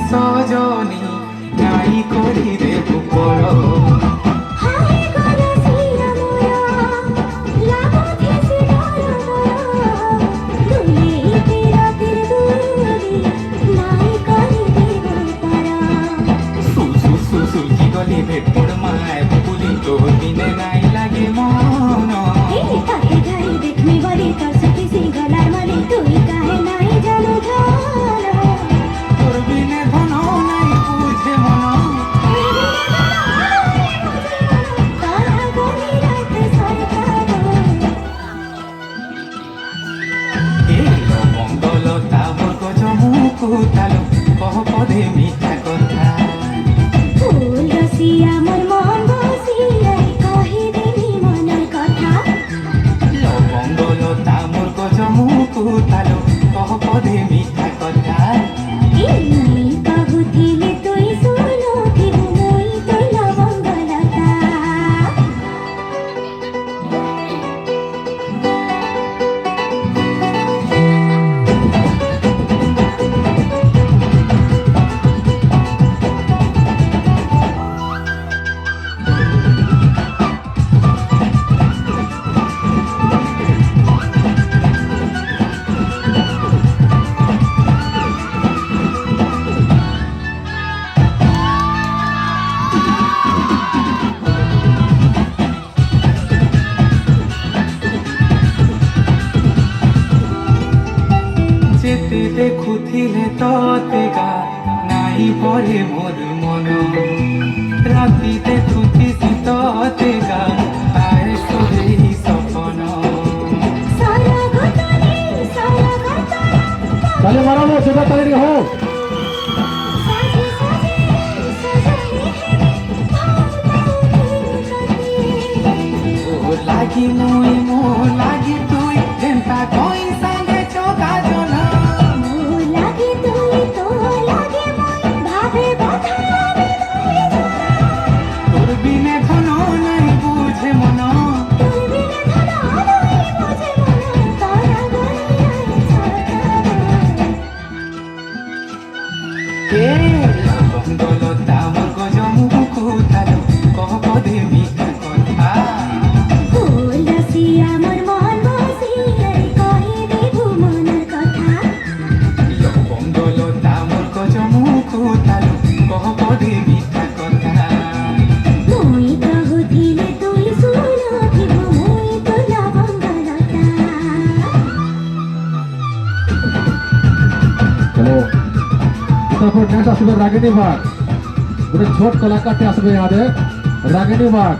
সজনী নাই করিবে উপর সুজি গলি ভেটপুর মায় পুলি তো দিনে নাই লাগে মন তোর বিনে ধন নাই বুঝে মন মঙ্গলতা মোর গজ মুকু তালো কহ পদে মিঠা কথা মঙ্গলতা মোর গজ মুকু তালো কহ পদে মিঠা কথা যেতে দেখুଥିଲେ ততে গা নাই পরে মোর মন রাতি দেখুথিছি ততে গা তার সরেই সপন তাহলে মারাবো সেটা তাহলে হোক ও লাগি মুই মো লাগি তুই যেন্তা কই সাঙ্গে চোকা জনা তোর বিনে ধন নাই বুঝে মন কে মঙ্গলতা মোর গজ মুকু তালো কহ পদে মিঠা কথা মঙ্গলতা মোর গজ মুকু তালো কহ পদে মিঠা কথা चलो তারপর নেক্সট আসবে রাগিনী ভাগ গোটে ছোট কলাকারটি আসবে ইয়াদে রাগিনী ভাগ